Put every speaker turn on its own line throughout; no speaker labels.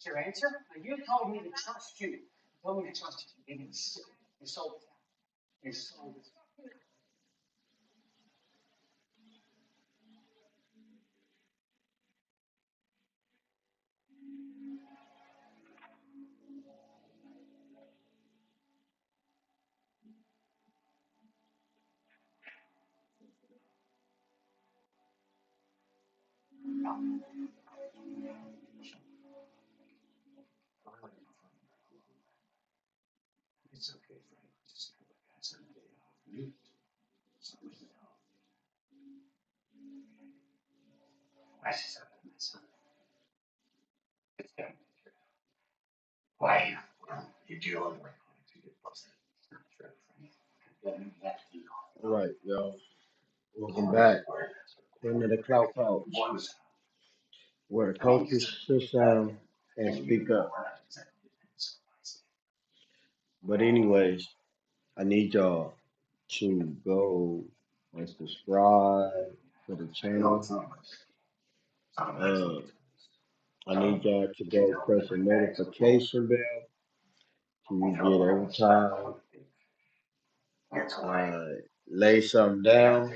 Your answer? You told me to trust you. You told me to trust you. You sold it. You sold it. It's okay, Frank. Just go back someday. You. I said, my son. It's done. Why? You do all the right things. You get busted. It's not true, Frank.
All right, y'all. Welcome back. Into the Clout Couch, where the coaches sit down and speak up. But anyways, I need y'all to go and subscribe to the channel. Uh, I need y'all to go press the notification bell so you get every time I lay something down.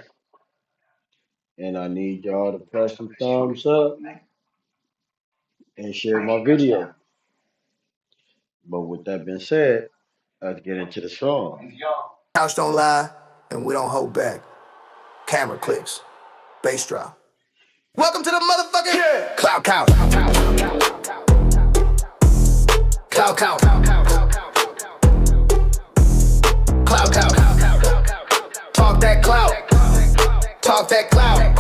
And I need y'all to press some thumbs up and share my video. But with that being said, let's get into the song.
Couch don't lie, and we don't hold back. Camera clicks, bass drop. Welcome to the motherfucking Clout Couch. Clout Couch. Clout Couch. Talk that clout. Talk that clout.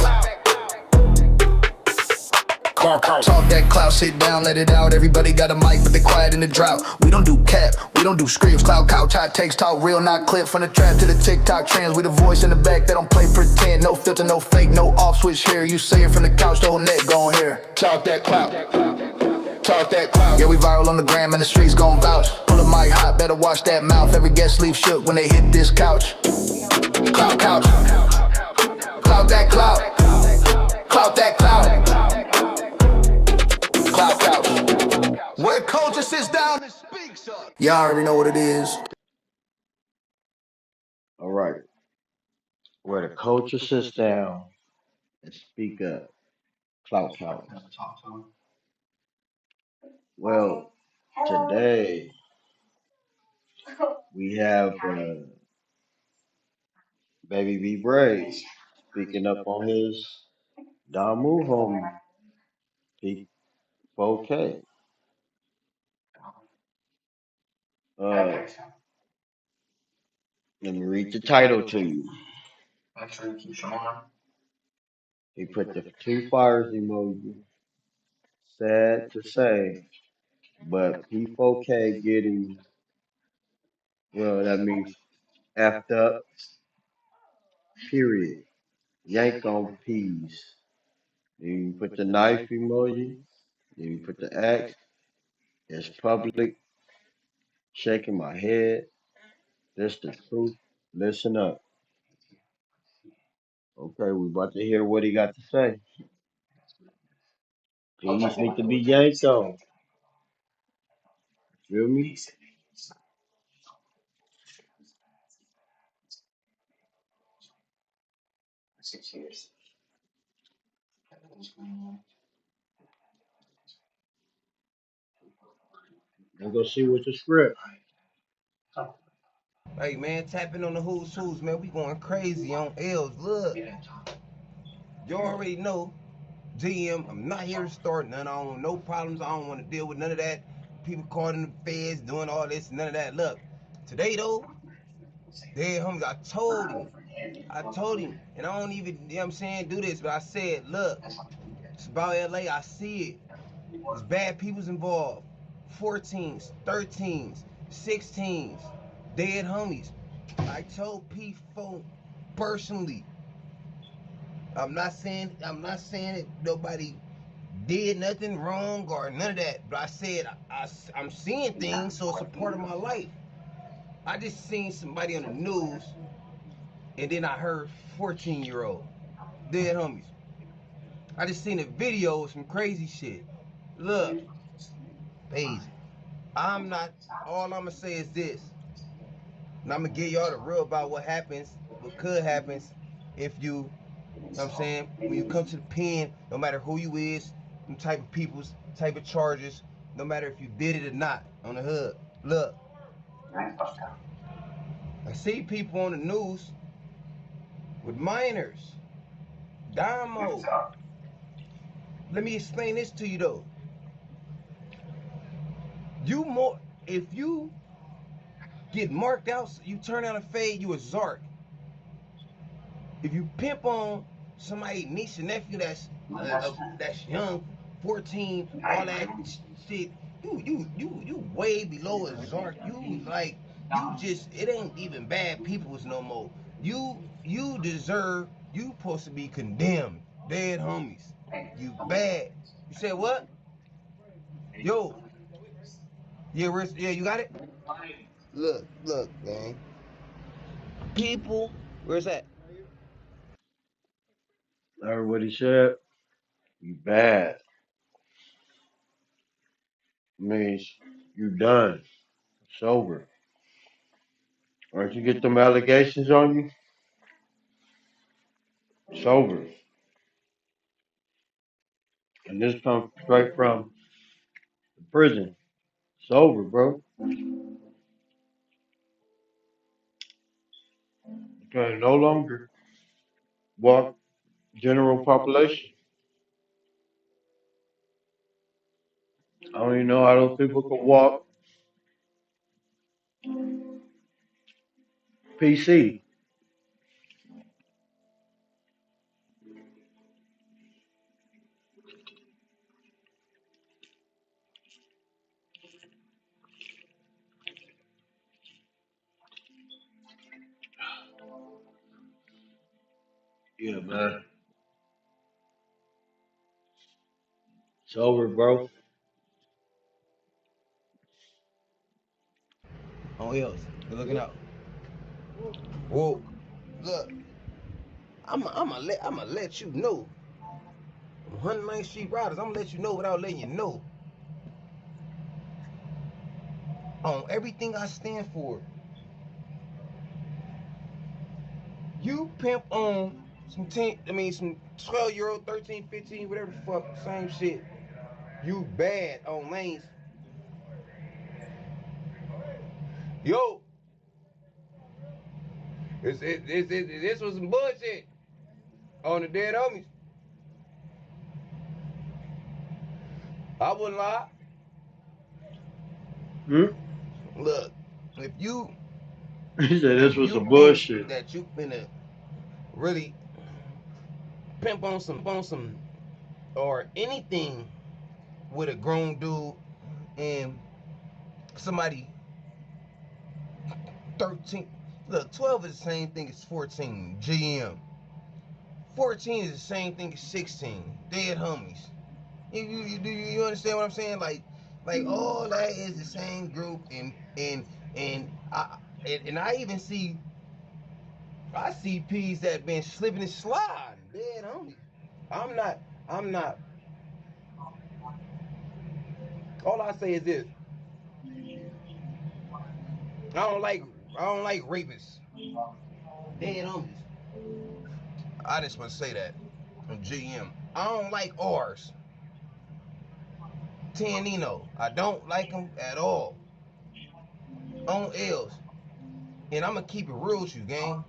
Talk that clout, sit down, let it out. Everybody got a mic, but they quiet in the drought. We don't do cap, we don't do scripts. Clout couch, hot takes, talk real, not clip. From the trap to the TikTok trends, we the voice in the back that don't play pretend. No filter, no fake, no off switch here. You say it from the couch, the whole neck gon' hear. Talk that clout, talk that clout. Yeah, we viral on the gram and the streets gon' vouch. Pull a mic hot, better watch that mouth. Every guest leave shook when they hit this couch. Clout couch, clout that clout, clout that clout. Clout couch, where culture sits down and speaks up. Y'all already know what it is.
All right, where the culture sits down and speak up. Clout Couch. Well, today we have Baby B Brave speaking up on his Don Move homie, P4K. Uh, Let me read the title to you. He put the two fires emoji. Sad to say, but P4K getting, well, that means effed up, period. Yank on peas. Then you put the knife emoji. Then you put the X. It's public. Shaking my head. This the truth. Listen up. Okay, we about to hear what he got to say. Peas need to be yanked on. Feel me? Let's go see what's the script.
Hey man, tapping on the who's, man. We going crazy on L's. Look, you already know. GM, I'm not here to start none. I don't want no problems. I don't want to deal with none of that. People calling the feds, doing all this, none of that. Look, today though, dead homies, I told him, and I don't even, you know what I'm saying, do this, but I said, look, it's about LA. I see it. There's bad people's involved. 14s, 13s, 16s, dead homies. I told P4 personally. I'm not saying that nobody did nothing wrong or none of that, but I said I'm seeing things, so it's a part of my life. I just seen somebody on the news, and then I heard 14-year-old dead homies. I just seen a video of some crazy shit. Look, Crazy. I'm not, all I'm gonna say is this. And I'm gonna give y'all the real about what happens, what could happen if you know what I'm saying, when you come to the pen, no matter who you is, them type of peoples, type of charges, no matter if you did it or not, on the hood. Look, I see people on the news with minors, Damo. Let me explain this to you though. You more, if you get marked out, you turn out a fade, you a Zark. If you pimp on somebody niece and nephew that's young, 14, all that shit, you way below a Zark. You like, you just, it ain't even bad peoples no more. You deserve, you supposed to be condemned, dead homies. You bad. You said what? Yo, yeah, you got it. Look, man. People, where's that?
I heard what he said. You bad. Means you done. Sober. Once you get them allegations on you, sober. And this comes straight from the prison. Sober, bro. You can no longer walk general population. I don't even know how those people can walk PC. Yeah, man. Sober, bro.
On hills. You're looking out. Whoa. Look, I'ma let you know. 109th Street Riders, I'm gonna let you know without letting you know. On everything I stand for. You pimp on some 10, some 12-year-old, 13, 15, whatever the fuck, same shit. You bad on lanes. Yo, this was some bullshit on the dead homies. I wouldn't lie.
Hmm?
Look, if you
He said this
if
was
you
some
think
bullshit.
that you finna really pimp on some or anything with a grown dude and somebody 13, look, 12 is the same thing as 14, GM. 14 is the same thing as 16, dead homies. You understand what I'm saying? Like all that is the same group, and I even see, I see P's that been slipping and sliding, dead homies. I'm not, I'm not. All I say is this: I don't like, I don't like rapists, dead homies. I just want to say that on GM. I don't like R's. Tanino. I don't like them at all. On L's. And I'm going to keep it real with you, gang.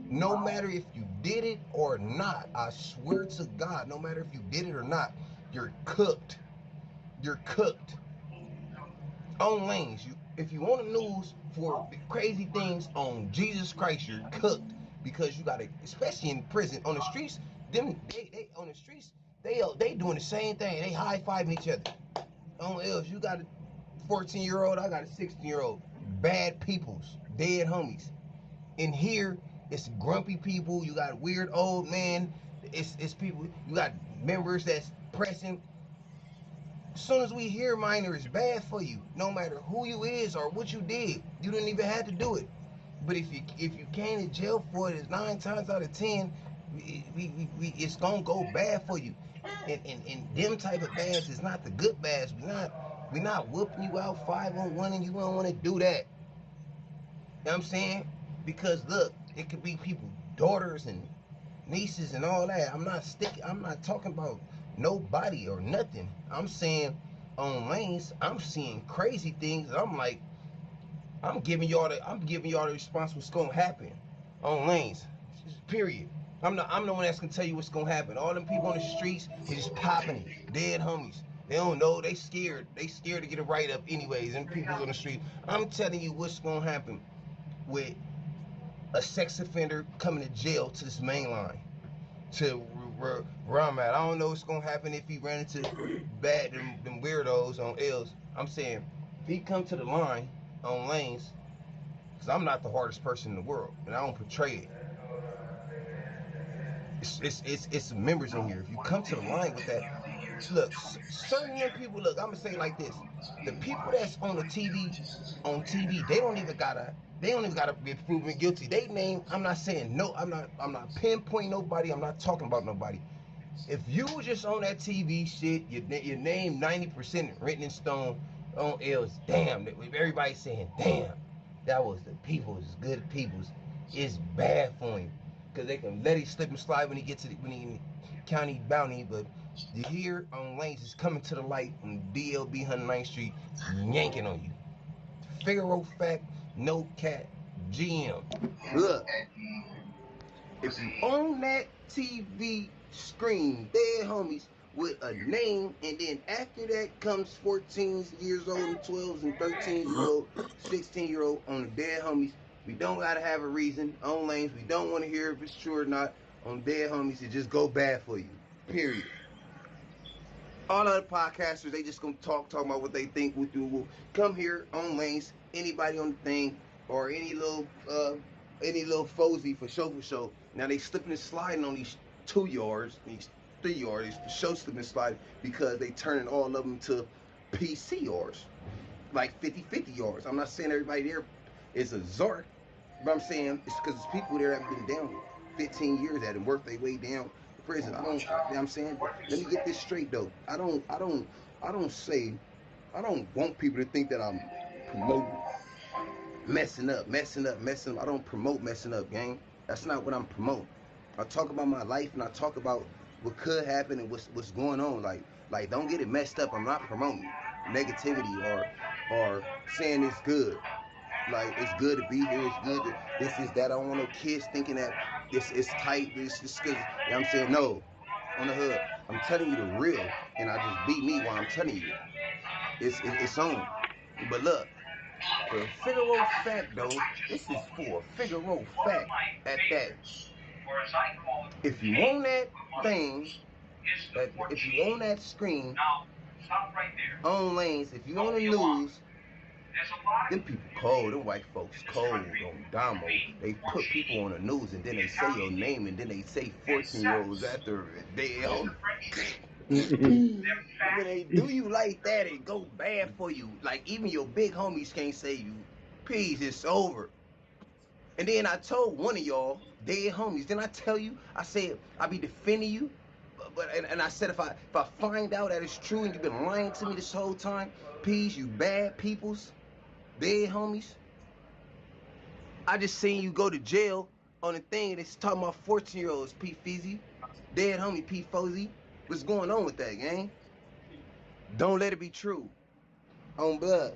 No matter if you did it or not, I swear to God, no matter if you did it or not, you're cooked. You're cooked. On lanes. If you want the news for crazy things on Jesus Christ, you're cooked. Because you got to, especially in prison, on the streets, they on the streets, they doing the same thing. They high-fiving each other. On L's, you got a 14-year-old, I got a 16-year-old. Bad peoples, dead homies. In here, it's grumpy people. You got weird old men. It's people. You got members that's pressing. As soon as we hear minor is bad for you, no matter who you is or what you did, you didn't even have to do it. But if you came to jail for it, it's 9 times out of 10, it's gonna go bad for you. And them type of bads is not the good bads. We not. We not whooping you out 5-on-1 and you don't want to do that. You know what I'm saying? Because look, it could be people, daughters and nieces and all that. I'm not talking about nobody or nothing. I'm saying on lanes, I'm seeing crazy things and I'm like, I'm giving y'all the response what's gonna happen on lanes. Period. I'm the one that's gonna tell you what's gonna happen. All them people on the streets, they just popping it. Dead homies. They don't know, they scared. They scared to get a write-up anyways, and people on the street. I'm telling you what's gonna happen with a sex offender coming to jail to this main line. To where I'm at. I don't know what's gonna happen if he ran into them weirdos on L's. I'm saying if he come to the line on lanes, because I'm not the hardest person in the world, and I don't portray it. It's members in here. If you come to the line with that, look, certain people. Look, I'm gonna say it like this: the people that's on the TV, they don't even gotta be proven guilty. They name. I'm not saying no. I'm not pinpointing nobody. I'm not talking about nobody. If you was just on that TV shit, your name 90% written in stone on L's. Damn, everybody saying, damn, that was the people's good people's. It's bad for him because they can let it slip and slide when he gets to when he in county bounty. But the here on lanes is coming to the light on DLB 109th Street, yanking on you. Figaro fact, no cat, GM. Look, if you own that TV screen, dead homies, with a name, and then after that comes 14 years old and 12s and 13-year-old, 16-year-old on the dead homies. We don't gotta have a reason on lanes. We don't want to hear if it's true or not. On dead homies, it just go bad for you. Period. All other podcasters, they just gonna talk about what they think will do. Come here on lanes. Anybody on the thing or any little fosy for show. Now they slipping and sliding on these 2 yards, these 3 yards, for show slipping and sliding because they turning all of them to PC yards, like 50-50 yards. I'm not saying everybody there is a Zark, but I'm saying it's because it's people there that have been down 15 years that have worked their way down to prison. You know what I'm saying? Let me get this straight though. I don't want people to think that I'm promoting messing up. I don't promote messing up, gang. That's not what I'm promoting. I talk about my life and I talk about what could happen and what's going on. Like don't get it messed up. I'm not promoting negativity or saying it's good. Like it's good to be here. It's good to this is that. I don't want no kids thinking that this is tight. This is because you know I'm saying no. On the hood, I'm telling you the real, and I just beat me while I'm telling you. It's on. But look. For a Figaro fact, though, this is for a Figaro fact at that. If you own that thing, if you own that screen, on lanes, if you own the news, them people cold, them white folks cold on Damo. They put people on the news and then they say your name and then they say 14-year-olds after they when they do you like that, it go bad for you. Like even your big homies can't save you. Peace, it's over. And then I told one of y'all, dead homies, then I tell you, I said I be defending you, and I said if I find out that it's true and you've been lying to me this whole time, peace, you bad peoples, dead homies. I just seen you go to jail on a thing that's talking about 14-year-olds, P. Feezy, dead homie P. Fozy. What's going on with that, gang? Don't let it be true. On blood.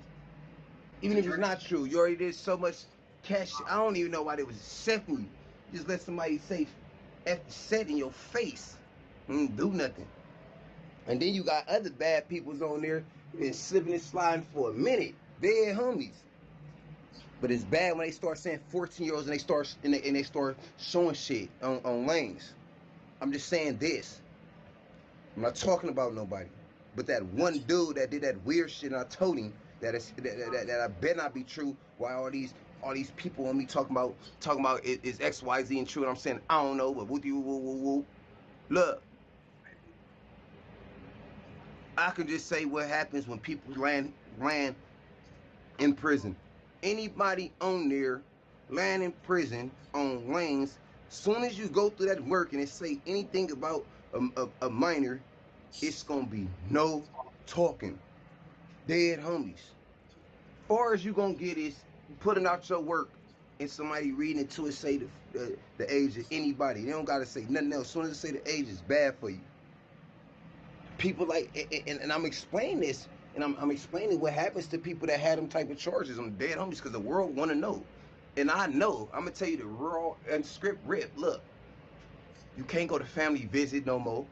Even if it's not true, you already did so much cash. I don't even know why they was accepting you. Just let somebody say F set in your face. Do nothing. And then you got other bad peoples on there been slipping and sliding for a minute. Dead homies. But it's bad when they start saying 14-year-olds and they start showing shit on lanes. I'm just saying this. I'm not talking about nobody. But that one dude that did that weird shit, and I told him that I better not be true. Why all these people on me talking about is XYZ and true, and I'm saying I don't know, but woo. Look, I can just say what happens when people land in prison. Anybody on there land in prison on lanes, soon as you go through that work and it say anything about a minor, it's gonna be no talking. Dead homies. Far as you gonna get is putting out your work and somebody reading it to it say the age of anybody. They don't gotta say nothing else. As soon as they say the age is bad for you. People like, and I'm explaining this, and I'm explaining what happens to people that had them type of charges on dead homies, because the world want to know. And I know, I'm gonna tell you the raw and script rip. Look, you can't go to family visit no more,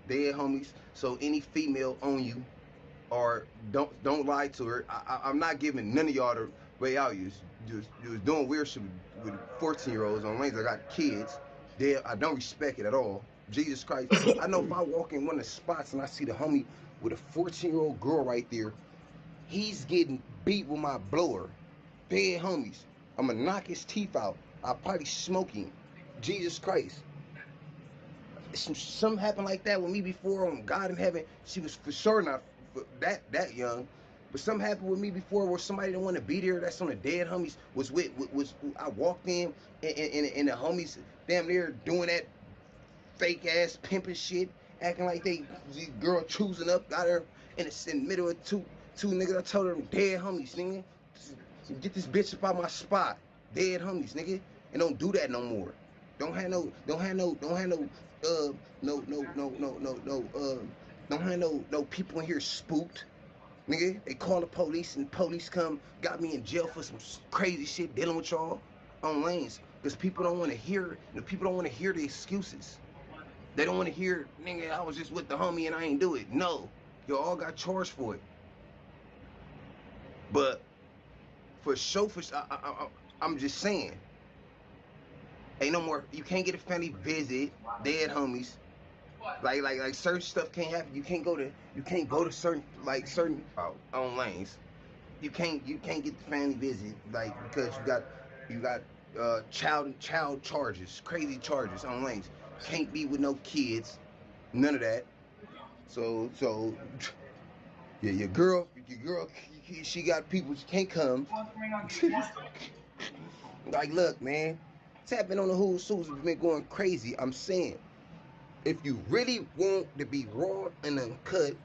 dead homies. So any female on you, or don't lie to her. I'm not giving none of y'all the way out. You was doing weird shit with 14-year-olds on lanes. I got kids. I don't respect it at all. Jesus Christ. I know if I walk in one of the spots and I see the homie with a 14-year-old girl right there, he's getting beat with my blower. Dead homies. I'm gonna knock his teeth out. I'll probably smoke him. Jesus Christ. Something happened like that with me before on God in Heaven. She was for sure not that young. But something happened with me before where somebody didn't want to be there. That's on the dead homies. Was I walked in and the homies damn near doing that fake ass pimping shit, acting like they girl choosing up, got her in the middle of two niggas. I told them dead homies, nigga. Get this bitch up out my spot. Dead homies, nigga. And don't do that no more. Don't have no people in here spooked. Nigga, they call the police and police come, got me in jail for some crazy shit dealing with y'all on lanes. Because people don't want to hear, people don't want to hear the excuses. They don't want to hear, nigga, I was just with the homie and I ain't do it. No, you all got charged for it. But for chauffeurs, I'm just saying, ain't no more, you can't get a family visit, dead homies. Like certain stuff can't happen. You can't go to certain on lanes. You can't get the family visit because you got child charges, crazy charges on lanes. Can't be with no kids, none of that. So yeah, your girl, she got people she can't come. Like, look, man, tapping on the who's has been going crazy. I'm saying, if you really want to be raw and uncut,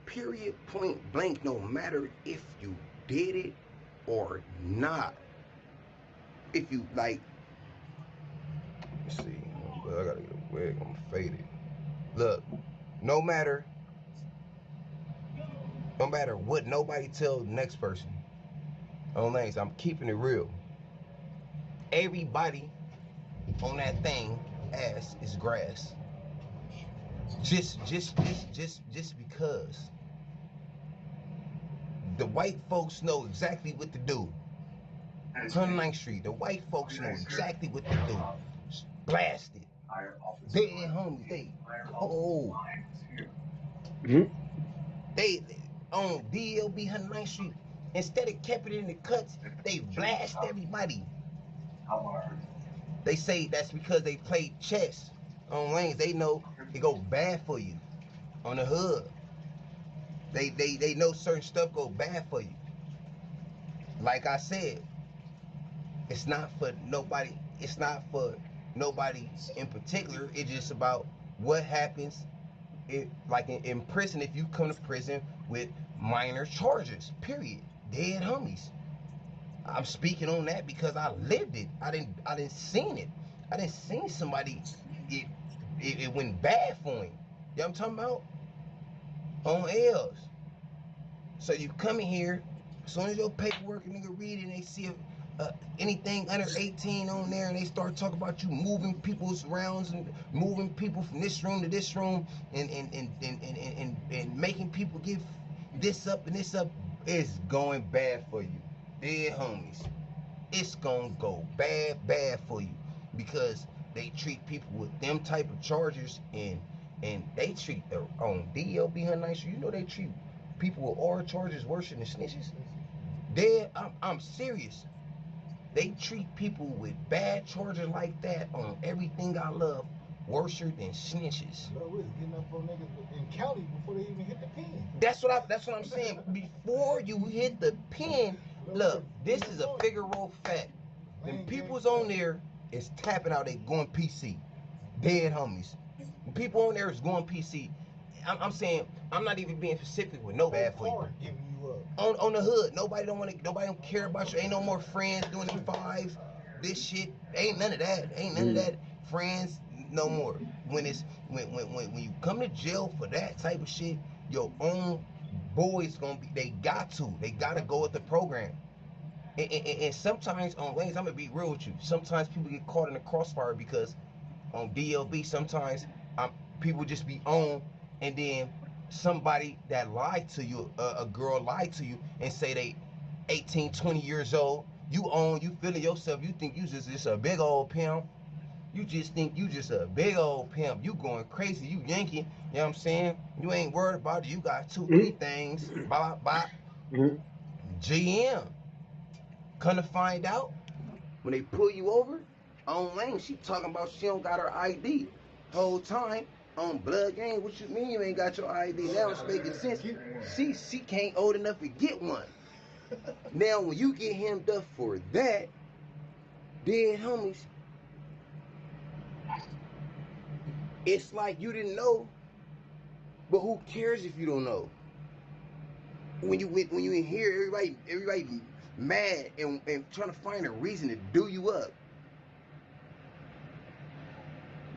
period, point blank, no matter if you did it or not. If you like, let's see, I gotta get a wig, I'm faded. Look, no matter what nobody tell the next person on lanes, I'm keeping it real. Everybody on that thing ass is grass. Just because the white folks know exactly what to do. 109th Street, the white folks know exactly what to do. Blast it. Dead homies, they cold. They on DLB 109th Street, instead of keeping it in the cuts, they blast everybody. They say that's because they played chess on lanes. They know it go bad for you on the hood. They know certain stuff go bad for you. Like I said, it's not for nobody. It's not for nobody in particular. It's just about what happens. Like in prison, if you come to prison with minor charges, period. Dead homies. I'm speaking on that because I lived it. I didn't seen it. I didn't seen somebody it went bad for him. You know what I'm talking about? On L's. So you come in here, as soon as your paperwork and nigga read it and they see anything under 18 on there and they start talking about you moving people's rounds and moving people from this room to this room and making people give this up and this up, it's going bad for you. Dead homies. It's gonna go bad for you because they treat people with them type of charges and they treat on DLB 109th Street, you know they treat people with all charges worse than snitches. I'm serious. They treat people with bad charges like that on everything I love worse than snitches.
Bro, we're getting up on niggas in county before they even hit the pen.
That's what I'm saying. Before you hit the pen, look, this is a figure-roll fact. When people's on there is tapping out, they going PC. Dead homies. When people on there is going PC. I'm saying, I'm not even being specific with no bad for you.
Giving you
On the hood. Nobody don't care about you. Ain't no more friends doing them fives. This shit ain't none of that. Ain't none of that. Friends no more. When you come to jail for that type of shit, your own boys gonna be. They gotta go with the program. And sometimes on lanes, I'm gonna be real with you. Sometimes people get caught in the crossfire because on DLB, sometimes people just be on, and then somebody that lied to you, a girl lied to you and say they 18, 20 years old. You own, you feeling yourself. You think you just a big old pimp. You just think you just a big old pimp. You going crazy. You yanking. You know what I'm saying? You ain't worried about it. You got 2, 3 things. Bop, bop. GM. Come to find out, when they pull you over, on lane, she talking about she don't got her ID. Whole time, on blood game, what you mean you ain't got your ID? Now it's making sense. She can't old enough to get one. Now when you get hemmed up for that, dead homies, it's like you didn't know, but who cares if you don't know? When you in here, everybody mad and trying to find a reason to do you up.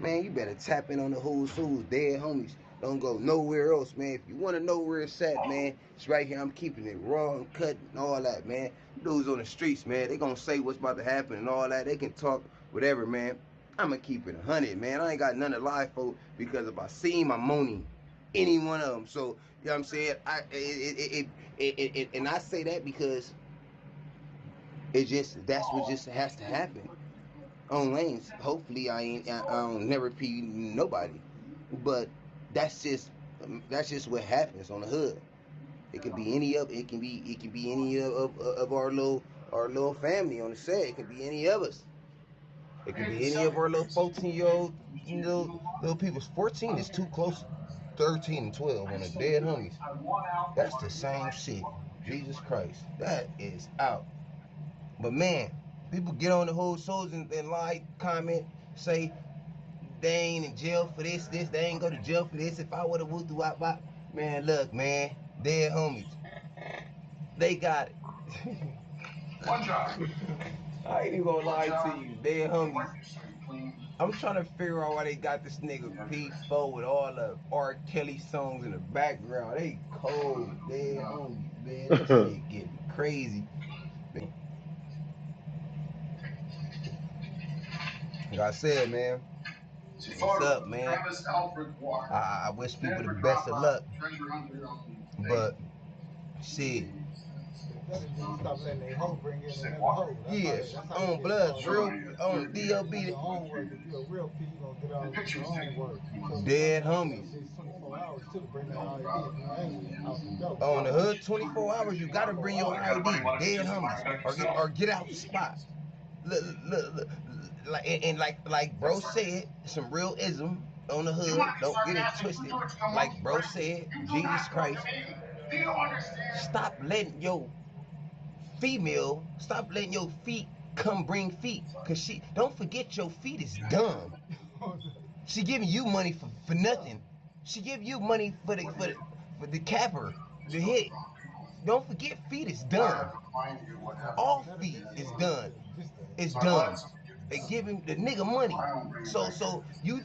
Man, you better tap in on the who's dead homies. Don't go nowhere else, man. If you want to know where it's at, man, it's right here. I'm keeping it raw and cut and all that, man. Dudes on the streets, man, they gonna say what's about to happen and all that. They can talk whatever, man. I'ma keep it 100, man. I ain't got none to lie for, because if I see him, I'm moaning any one of them. So, you know what I'm saying? And I say that because that's what just has to happen. On lanes, hopefully I don't never pee nobody, but that's just what happens on the hood. It can be any of any of our little family on the set. It can be any of us. It can be any of our little 14-year-old little people. 14 is too close. 13 and 12 on the dead homies. That's the same shit. Jesus Christ, that is out. But man, people get on the whole souls and lie, comment, say they ain't in jail for this, they ain't go to jail for this. If I would've whooped the wop wop, man, look, man, dead homies, they got it.
One job.
I ain't even gonna lie to you, dead homies. I'm trying to figure out why they got this nigga P4 with all the R. Kelly songs in the background. They cold, dead homies, man. This shit getting crazy. Like I said, man, what's up, man? I wish people the best of luck, but shit.
Stop letting they hoe bring in another hoe.
Yeah, on blood, real, on DLB.
Your own work. If you're a real P, you gonna get out your own work.
Dead homies.
It's 24 hours to bring that ID. If you ain't out the door.
On the hood, 24 hours, you gotta bring your ID. Dead homies, or get out the spot. Look, like bro said, some real ism on the hood. Don't get it twisted. Like bro said, Jesus Christ. Stop letting your feet come bring feet. Cause don't forget your feet is dumb. She giving you money for nothing. She give you money for the capper, the hit. Don't forget feet is dumb. All feet is done. It's done. They giving the nigga money. So you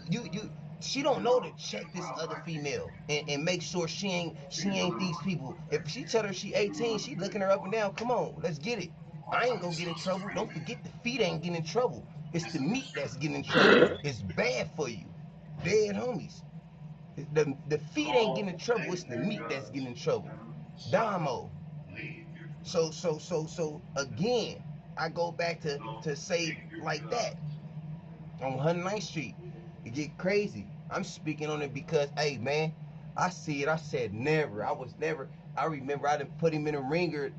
she don't know to check this other female and make sure she ain't these people. If she tell her she 18, she looking her up and down. Come on, let's get it. I ain't gonna get in trouble. Don't forget the feet ain't getting in trouble. It's the meat that's getting in trouble. It's bad for you. Dead homies. The feet ain't getting in trouble. It's the meat that's getting in trouble. Damo. So again, I go back to say like that. On 109th Street, it get crazy. I'm speaking on it because, hey man, I see it. I said never. I remember I done put him in a ringer.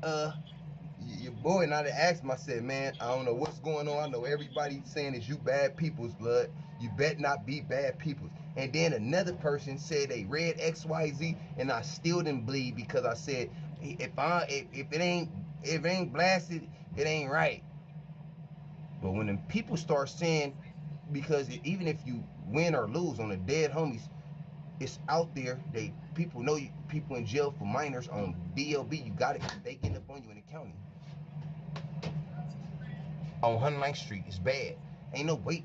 Your boy and I done asked him. I said, man, I don't know what's going on. I know everybody saying is you bad people's blood. You bet not be bad people's. And then another person said they read XYZ, and I still didn't bleed because I said if it ain't blasted, it ain't right. But when the people start saying, because even if you win or lose on the dead homies, it's out there. People know you. People in jail for minors on DLB. You got it. They getting up on you in the county. On 109th Street, it's bad. Ain't no wait.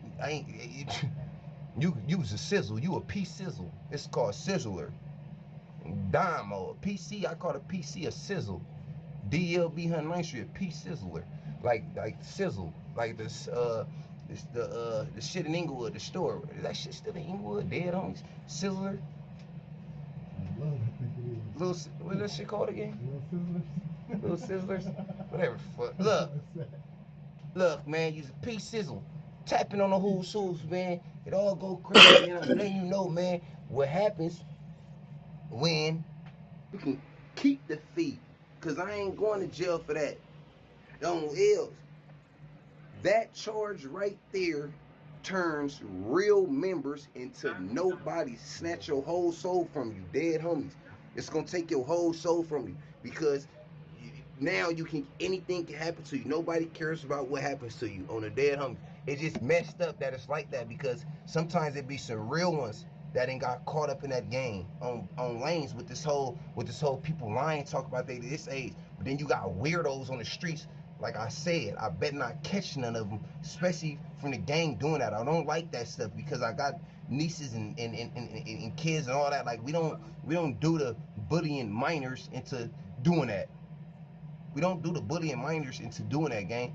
You was a sizzle. You a P sizzle. It's called sizzler. Dime PC. I call a PC a sizzle. DLB 109th Street, a P sizzler. Like sizzle. Like this the shit in Inglewood, the store. Is that shit still in Inglewood? Dead homies. Sizzler. Little, what's that shit called again? Little Sizzlers? Whatever. Look, man, use a P sizzle. Tapping on the who's who's, man. It all go crazy. And I'm letting you know, man, what happens when you can keep the fee. Cause I ain't going to jail for that. On ills. That charge right there turns real members into nobody. Snatch your whole soul from you, dead homies. It's gonna take your whole soul from you because now anything can happen to you. Nobody cares about what happens to you on a dead homie. It's just messed up that it's like that because sometimes it be some real ones that ain't got caught up in that game on lanes with this whole people lying, talk about they this age. But then you got weirdos on the streets. Like I said, I bet not catch none of them, especially from the gang doing that. I don't like that stuff because I got nieces and kids and all that. Like we don't do the bullying minors into doing that. We don't do the bullying minors into doing that, gang.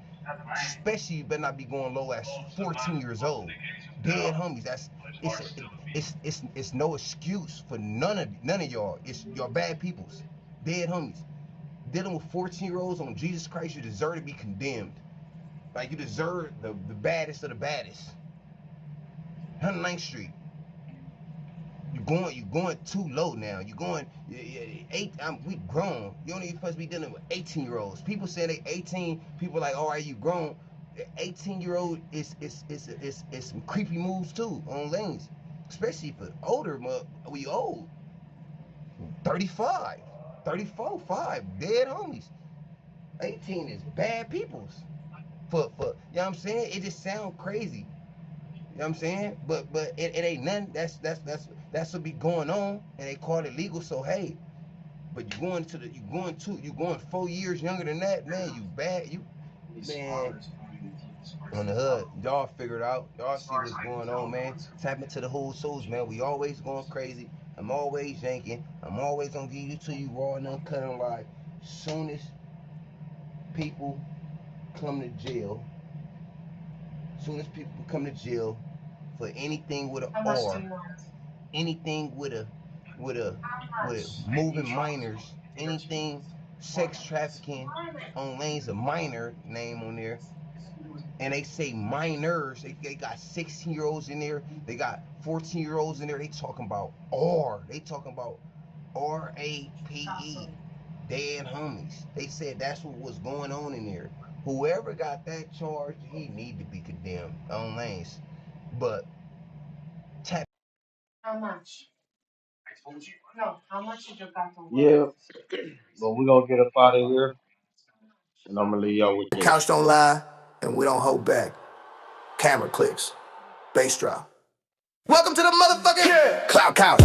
Especially you better not be going low at 14 years old. Dead homies. It's no excuse for none of y'all. It's your bad peoples. Dead homies. Dealing with 14-year-olds on Jesus Christ, you deserve to be condemned. Like you deserve the baddest of the baddest. 109th Street. You're going too low now. You're going we grown. You don't even supposed to be dealing with 18-year-olds. People say they 18. People like, oh, are you grown? 18-year-old is some creepy moves too on lanes, especially for older. We old. 35. 34, 5, dead homies. 18 is bad peoples. For you know what I'm saying? It just sound crazy. You know what I'm saying? But it ain't nothing. That's what be going on, and they call it legal. So hey, but you going 4 years younger than that, man. You bad. You man. On the hood, y'all figure it out. Y'all see what's going on, man. Tap into the whole souls, man. We always going crazy. I'm always yanking. I'm always gonna give you to you raw and uncut and live. Soon as people come to jail, for anything with an R, anything with a moving minors, anything sex trafficking on lanes, a minor name on there. And they say minors, they got 16-year-olds in there, they got 14-year-olds in there, they talking about R. They talking about R-A-P-E. Dead homies. They said that's what was going on in there. Whoever got that charge, he need to be condemned on lanes. But tap.
How much?
I told you.
No, how much did you got to work?
Yeah, but we're gonna get up out of here, and I'm gonna leave y'all with this.
Couch don't lie, and we don't hold back. Camera clicks, bass drop. Welcome to the motherfucking Cloud Couch.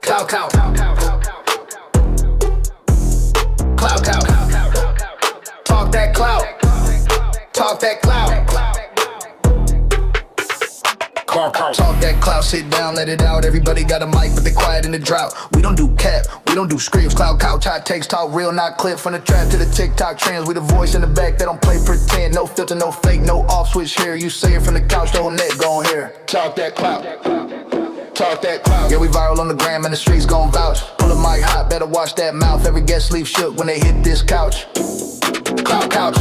Cloud Couch. Cloud Couch. Talk that cloud. Talk that cloud. Talk that cloud, sit down, let it out. Everybody got a mic, but they quiet in the drought. We don't do cap, we don't do scripts. Cloud couch, hot takes, talk real, not clip. From the trap to the TikTok trends, we the voice in the back that don't play pretend. No filter, no fake, no off switch here. You say it from the couch, the whole net gon' hear. Talk that cloud. Talk that cloud. Yeah, we viral on the gram and the streets gon' vouch. Pull a mic hot, better watch that mouth. Every guest leave shook when they hit this couch. Cloud couch.